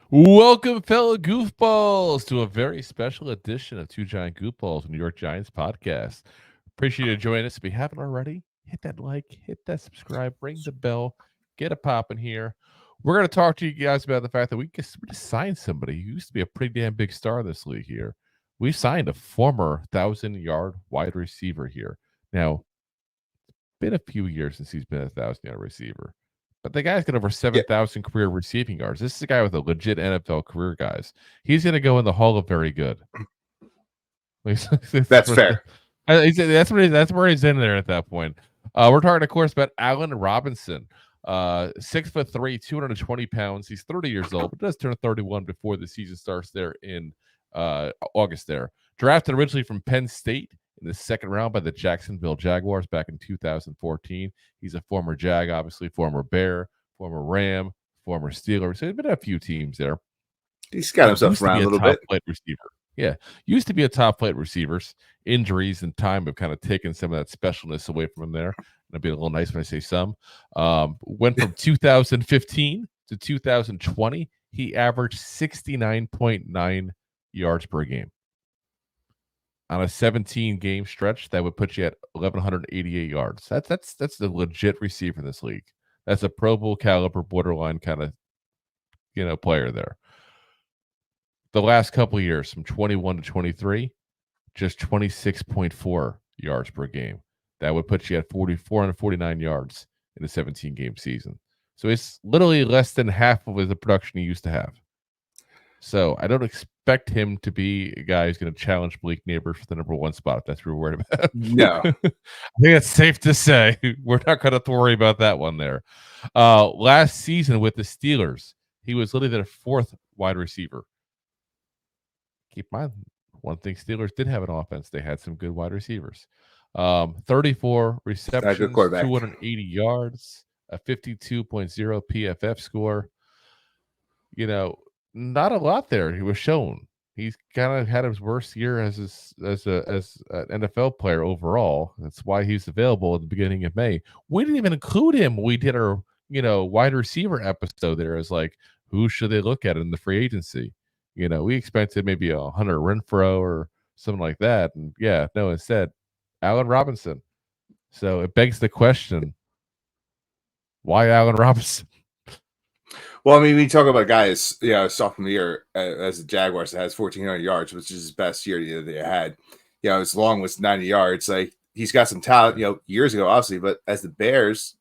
Welcome, fellow goofballs, to a very special edition of Two Giant Goofballs, New York Giants podcast. Appreciate you joining us. If you haven't already, hit that like, hit that subscribe, ring the bell, get a pop in here. We're going to talk to you guys about the fact that we just signed somebody who used to be a pretty damn big star in this league here. We signed a former 1,000-yard wide receiver here. Now, been a few years since he's been a 1,000-yard receiver. But the guy's got over 7,000 career receiving yards. This is a guy with a legit NFL career, guys. He's going to go in the Hall of Very Good. That's fair. That's where he's in there at that point. We're talking, of course, about Allen Robinson. 6'3", 220 pounds. He's 30 years old, but does turn 31 before the season starts there in August there. Drafted originally from Penn State in the second round by the Jacksonville Jaguars back in 2014. He's a former Jag, obviously, former Bear, former Ram, former Steeler. So he's been at a few teams there. He's got himself around a little bit. Receiver. Yeah. Used to be a top flight receiver. Injuries and time have kind of taken some of that specialness away from him there. It'll be a little nice when I say some. Went from 2015 to 2020. He averaged 69.9 yards per game. On a 17-game stretch, that would put you at 1,188 yards. That's the legit receiver in this league. That's a Pro Bowl caliber, borderline kind of player there. The last couple of years, from 21 to 23, just 26.4 yards per game. That would put you at 449 yards in a 17-game season. So it's literally less than half of the production he used to have. So I don't expect him to be a guy who's going to challenge Malik Neighbors for the number one spot, if that's what we're worried about. No. I think it's safe to say we're not going to worry about that one there. Last season with the Steelers, he was literally their fourth wide receiver. Keep in mind, one thing Steelers did have an offense. They had some good wide receivers. 34 receptions, 280 yards, a 52.0 PFF score. Not a lot there. He was shown. He's kind of had his worst year as an NFL player overall. That's why he's available at the beginning of May. We didn't even include him when we did our wide receiver episode there as like, who should they look at in the free agency? We expected maybe a Hunter Renfrow or something like that. And instead, Allen Robinson. So it begs the question, why Allen Robinson? Well, I mean, we talk about guys, sophomore year as the Jaguars that has 1,400 yards, which is his best year that they had. His long was 90 yards. Like, he's got some talent, years ago, obviously, but as the Bears,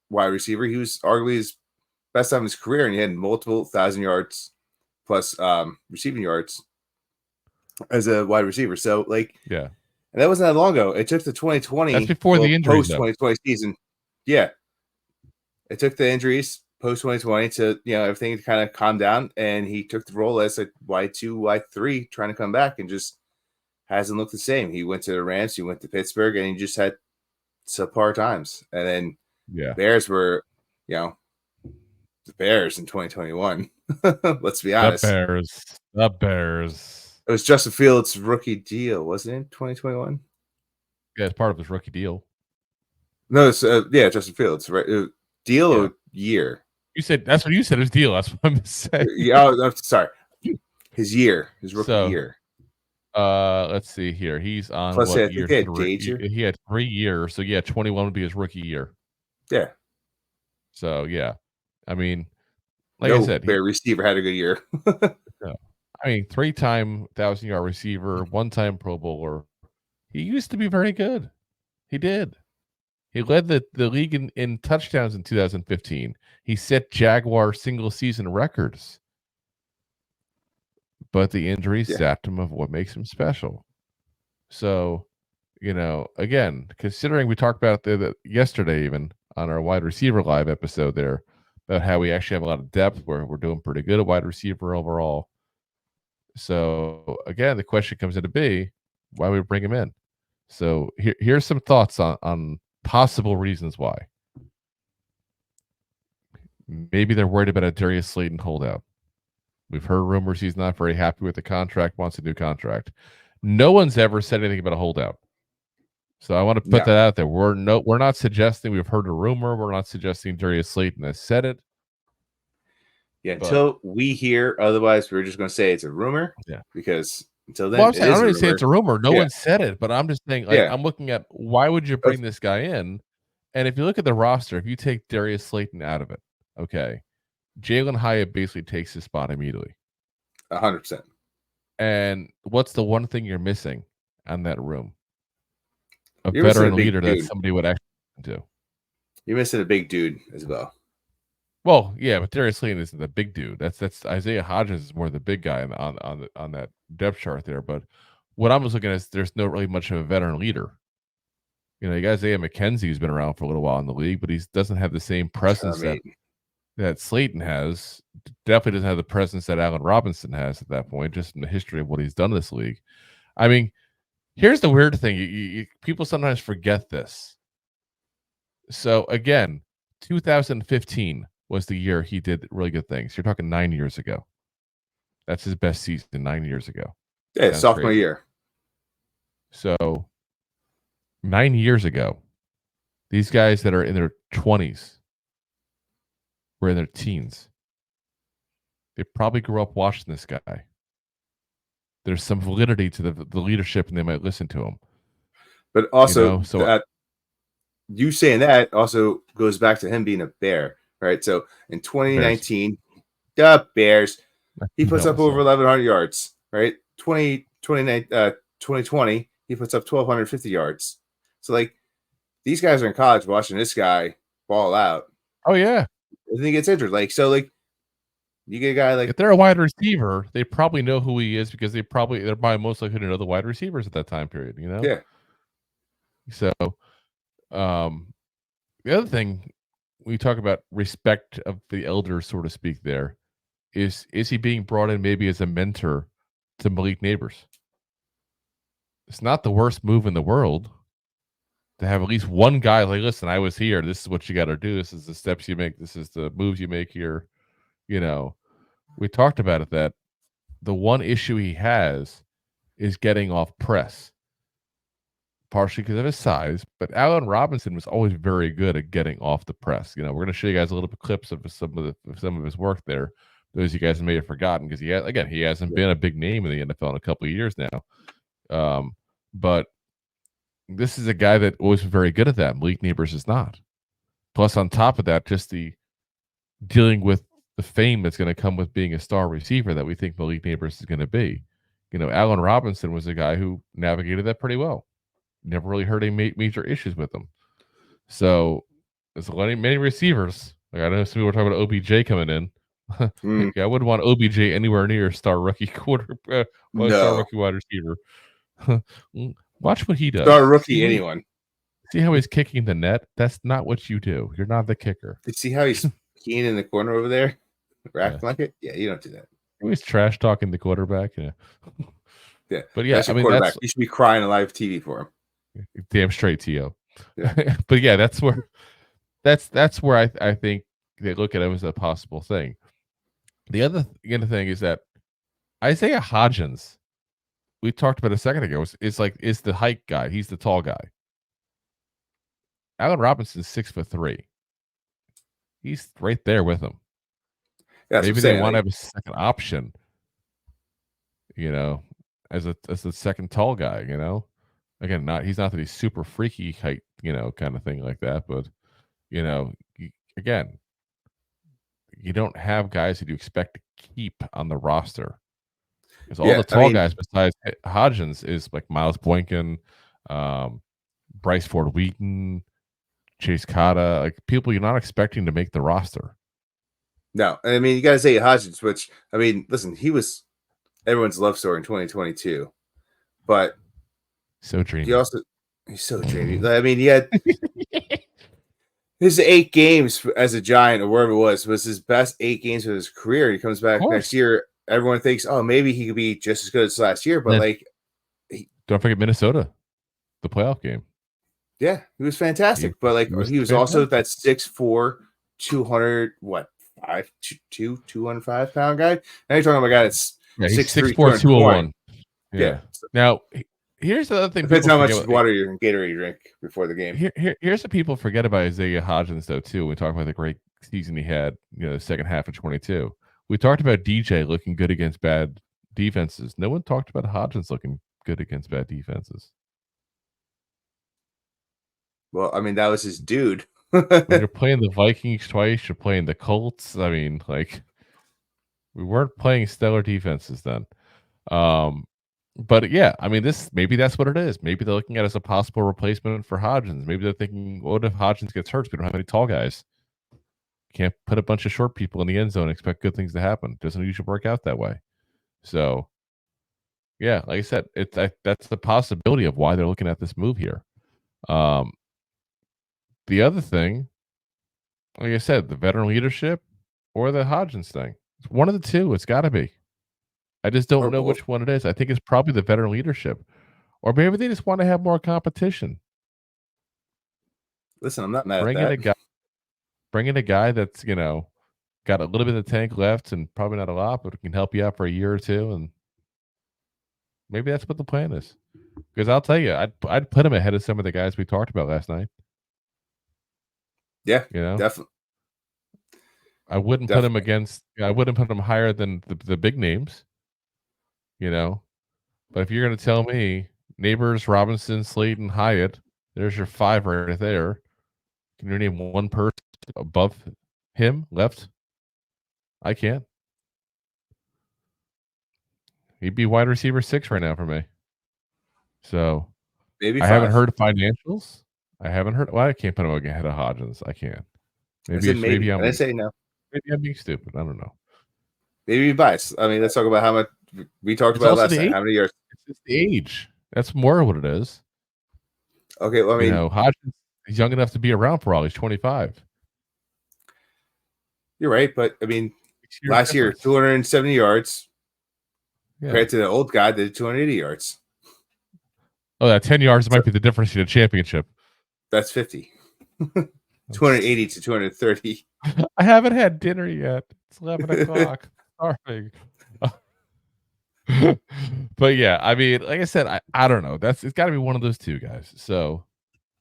wide receiver, he was arguably his best time of his career, and he had multiple 1,000 yards plus receiving yards as a wide receiver. So, and that wasn't that long ago. It took the 2020. That's before the injuries, post 2020 season. Yeah, it took the injuries post 2020 to everything to kind of calm down, and he took the role as a Y2, Y3, trying to come back, and just hasn't looked the same. He went to the Rams, he went to Pittsburgh, and he just had subpar times. And then Bears were, the Bears in 2021. Let's be honest. The Bears. It was Justin Fields' rookie deal, wasn't it? 2021. Yeah, it's part of his rookie deal. No, it's Justin Fields, right? Deal or year? You said that's what you said. His deal. That's what I'm saying. I'm sorry. His rookie year. Let's see here. He's on Plus, what year? He had 3 years. So 21 would be his rookie year. Yeah. So I mean, I said, Bear receiver had a good year. I mean, 3-time 1,000-yard receiver, 1-time Pro Bowler. He used to be very good. He did. He led the league in touchdowns in 2015. He set Jaguar single-season records. But the injuries zapped him of what makes him special. So, again, considering we talked about it yesterday even on our wide receiver live episode there, about how we actually have a lot of depth where we're doing pretty good at wide receiver overall. So, again, the question comes into be, why we bring him in? So here's some thoughts on possible reasons why. Maybe they're worried about a Darius Slayton holdout. We've heard rumors he's not very happy with the contract, wants a new contract. No one's ever said anything about a holdout. So I want to put that out there. We're not suggesting we've heard a rumor. We're not suggesting Darius Slayton has said it. Yeah, until we hear otherwise, we're just going to say it's a rumor. Yeah. Because until then, Well, I'm saying, I don't even say it's a rumor. No Yeah. one said it, but I'm just saying, like, I'm looking at why would you bring this guy in? And if you look at the roster, if you take Darius Slayton out of it, okay, Jalen Hyatt basically takes his spot immediately. 100%. And what's the one thing you're missing on that room? You're veteran leader that somebody would actually do. You're missing a big dude as well. Well, yeah, but Darius Slayton isn't the big dude. That's Isaiah Hodgins is more the big guy on that depth chart there. But what I'm just looking at is there's no really much of a veteran leader. You know, you got Isaiah McKenzie, who's been around for a little while in the league, but he doesn't have the same presence that Slayton has. Definitely doesn't have the presence that Allen Robinson has at that point, just in the history of what he's done in this league. I mean, here's the weird thing. People sometimes forget this. So, again, 2015 was the year he did really good things. You're talking 9 years ago. That's his best season 9 years ago. Yeah, sophomore year. So 9 years ago, these guys that are in their 20s were in their teens. They probably grew up watching this guy. There's some validity to the leadership, and they might listen to him. But also, you saying that also goes back to him being a Bear, right? So in 2019, the Bears, he puts up over 1,100 yards, right? 2020, he puts up 1,250 yards. So, like, these guys are in college watching this guy ball out. Oh, yeah. And he gets injured. Like, so, like, you get a guy like... If they're a wide receiver, they probably know who he is because they're probably most likely to know the wide receivers at that time period, you know? Yeah. So, the other thing, we talk about respect of the elders, so to speak, there, is he being brought in maybe as a mentor to Malik Neighbors? It's not the worst move in the world to have at least one guy like, listen, I was here. This is what you got to do. This is the steps you make. This is the moves you make here. You know, we talked about it, that the one issue he has is getting off press, partially because of his size. But Allen Robinson was always very good at getting off the press. You know, we're going to show you guys a little bit clips of some of his work there. Those you guys may have forgotten because he hasn't been a big name in the NFL in a couple of years now. But this is a guy that was very good at that. Malik Neighbors is not. Plus, on top of that, just the dealing with the fame that's going to come with being a star receiver that we think Malik Neighbors is going to be. You know, Allen Robinson was a guy who navigated that pretty well. Never really heard any major issues with them. So there's many receivers. Like, I know some people are talking about OBJ coming in. I wouldn't want OBJ anywhere near star rookie star rookie wide receiver. Watch what he does. Star rookie, anyone. See how he's kicking the net? That's not what you do. You're not the kicker. You see how he's peeing in the corner over there? Acting like it? Yeah, you don't do that. He's trash talking the quarterback. Yeah. Yeah. But yeah, I mean, you should be crying on live TV for him. Damn straight, T.O. Yeah. But yeah, that's where I think they look at him as a possible thing. The other thing is that Isaiah Hodgins, we talked about a second ago, is the height guy. He's the tall guy. Allen Robinson's 6'3". He's right there with him. Yeah, maybe they want to have a second option, you know, as a second tall guy, you know. Again, he's not that he's super freaky height, you know, kind of thing like that, but you know, you don't have guys that you expect to keep on the roster. Because all the tall guys besides Hodgins is like Miles Boykin, Bryce Ford Wheaton, Chase Cotta, like people you're not expecting to make the roster. No, I mean, you got to say Hodgins, which, I mean, listen, he was everyone's love story in 2022, but so dreamy. He's so dreamy. I mean, he had his 8 games as a Giant or wherever it was his best 8 games of his career. He comes back next year. Everyone thinks, oh, maybe he could be just as good as last year, but don't forget Minnesota, the playoff game. Yeah, he was fantastic, but he was also that 6'4", 205 pound guy. Now you're talking about a guy that's 6'4", 201. Yeah. Now, here's the other thing. Depends how much water and Gatorade you drink before the game. Here's what people forget about Isaiah Hodgins, though, too. When we talk about the great season he had, you know, the second half of 22. We talked about DJ looking good against bad defenses. No one talked about Hodgins looking good against bad defenses. Well, I mean, that was his dude. When you're playing the Vikings twice, you're playing the Colts. I mean, like, we weren't playing stellar defenses then. But yeah, I mean, maybe that's what it is. Maybe they're looking at it as a possible replacement for Hodgins. Maybe they're thinking, what if Hodgins gets hurt? We don't have any tall guys. Can't put a bunch of short people in the end zone and expect good things to happen. Doesn't usually work out that way. So, yeah, like I said, that's the possibility of why they're looking at this move here. The other thing, like I said, the veteran leadership or the Hodgins thing. It's one of the two. It's got to be. I just don't know which one it is. I think it's probably the veteran leadership. Or maybe they just want to have more competition. Listen, I'm not mad at that. Bring in a guy that's, got a little bit of the tank left and probably not a lot, but can help you out for a year or two. And maybe that's what the plan is. Because I'll tell you, I'd put him ahead of some of the guys we talked about last night. Yeah, definitely. I wouldn't put him I wouldn't put him higher than the big names. But if you're going to tell me Neighbors, Robinson, Slayton, Hyatt, there's your 5 right there. Can you name one person above him left? I can't. He'd be wide receiver 6 right now for me. So maybe I haven't heard financials. I haven't heard. Well, I can't put him ahead of Hodgins. I can't. Maybe I say no. Maybe I'm being stupid. I don't know. Maybe biased. I mean, let's talk about how much we talked about last night. How many years? It's just the age. That's more what it is. Okay, well, I mean, Hodgins is young enough to be around for all. He's 25. You're right, but I mean, last year 270 yards. Yeah. Compared to the old guy that did 280 yards. Oh, that 10 yards might be the difference in a championship. That's 50. 280 to 230. I haven't had dinner yet. It's 11 o'clock. Sorry. But yeah, I mean, like I said, I don't know. It's got to be one of those two guys. So,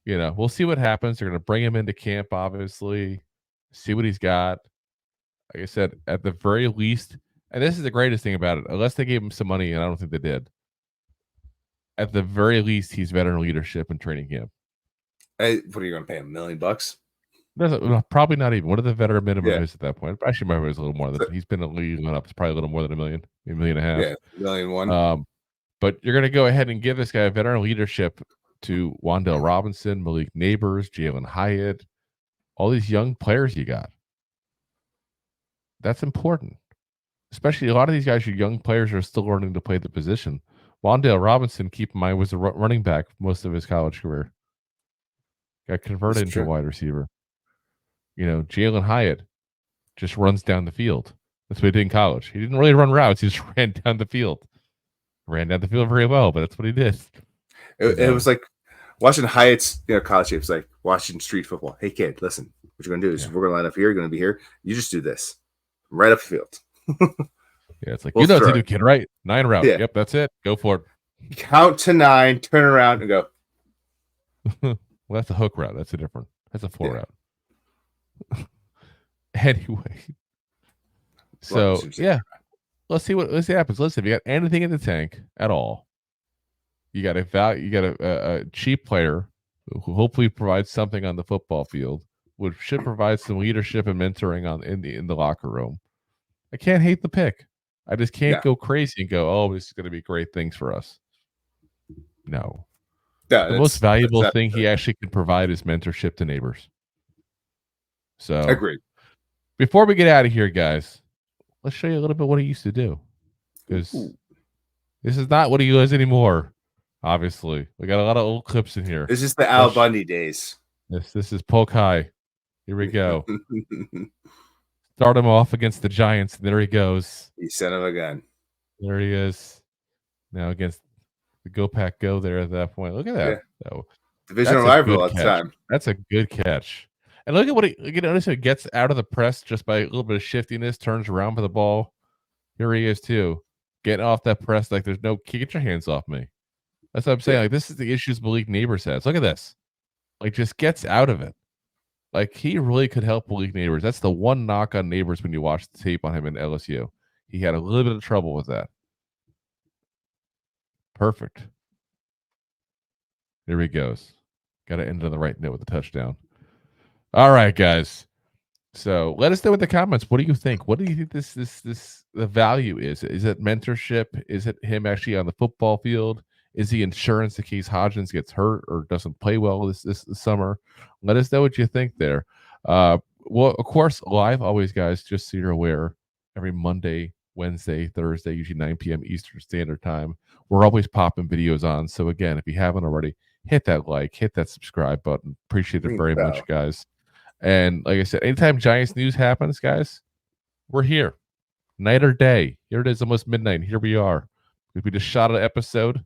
we'll see what happens. They're going to bring him into camp, obviously, see what he's got. Like I said, at the very least, and this is the greatest thing about it, unless they gave him some money, and I don't think they did. At the very least, he's veteran leadership and training camp. What are you going to pay him? $1 million? Probably not even. What are the veteran minimum is at that point? Actually, maybe it was a little more than he's been in the league up. It's probably a little more than $1 million, maybe $1.5 million. Yeah, $1.1 million. But you're going to go ahead and give this guy veteran leadership to Wan'Dale Robinson, Malik Neighbors, Jalen Hyatt, all these young players you got. That's important. Especially a lot of these guys are young players who are still learning to play the position. Wan'Dale Robinson, keep in mind, was a running back most of his college career. Got converted into a wide receiver. Jalen Hyatt just runs down the field. That's what he did in college. He didn't really run routes. He just ran down the field. Ran down the field very well, but that's what he did. It was like watching Hyatt's college tapes, like watching street football. Hey, kid, listen. What you're going to do is we're going to line up here. You're going to be here. You just do this. Right up the field. Yeah, it's like, what to do, kid, right? 9 route. Yeah. Yep, that's it. Go for it. Count to 9, turn around, and go. Well, that's a hook route. That's a 4 route. Anyway. So, let's see what happens. Listen, if you got anything in the tank at all, you got a cheap player who hopefully provides something on the football field, which should provide some leadership and mentoring in the locker room. I can't hate the pick. I just can't go crazy and go, oh, this is going to be great things for us. No. The most valuable thing he actually can provide is mentorship to Neighbors. So, agreed. Before we get out of here, guys, let's show you a little bit what he used to do. Because this is not what he does anymore, obviously. We got a lot of old clips in here. This is the Al Bundy days. This is Polk High. Here we go. Start him off against the Giants. There he goes. You son of a gun. There he is. Now against the Go Pack Go there at that point. Look at that. Yeah. Divisional rival at the time. That's a good catch. And look at what notice he gets out of the press just by a little bit of shiftiness, turns around for the ball. Here he is too. Getting off that press like there's no get your hands off me. That's what I'm saying. Like, this is the issues Malik Neighbors has. Look at this. Like, just gets out of it. Like, he really could help Malik Neighbors. That's the one knock on Neighbors when you watch the tape on him in LSU. He had a little bit of trouble with that. Perfect. There he goes. Got to end on the right note with the touchdown. All right, guys. So let us know in the comments. What do you think? What do you think the value is? Is it mentorship? Is it him actually on the football field? Is he insurance in case Hodgins gets hurt or doesn't play well this summer? Let us know what you think there. Well, of course, live always, guys, just so you're aware, every Monday, Wednesday, Thursday, usually 9 p.m. Eastern Standard Time. We're always popping videos on. So again, if you haven't already, hit that like, hit that subscribe button. Appreciate it very much, guys. And like I said, anytime Giants news happens, guys, we're here. Night or day. Here it is, almost midnight. Here we are. We just shot an episode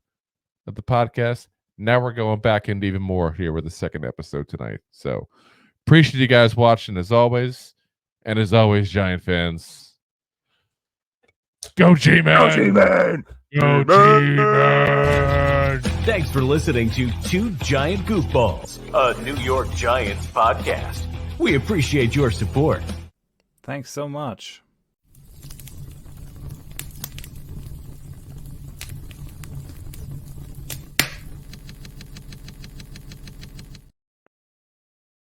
of the podcast. Now we're going back into even more here with the second episode tonight. So appreciate you guys watching as always. And as always, Giant fans, go G-Man! Go G-Man! Go G-Man! Thanks for listening to Two Giant Goofballs, a New York Giants podcast. We appreciate your support. Thanks so much.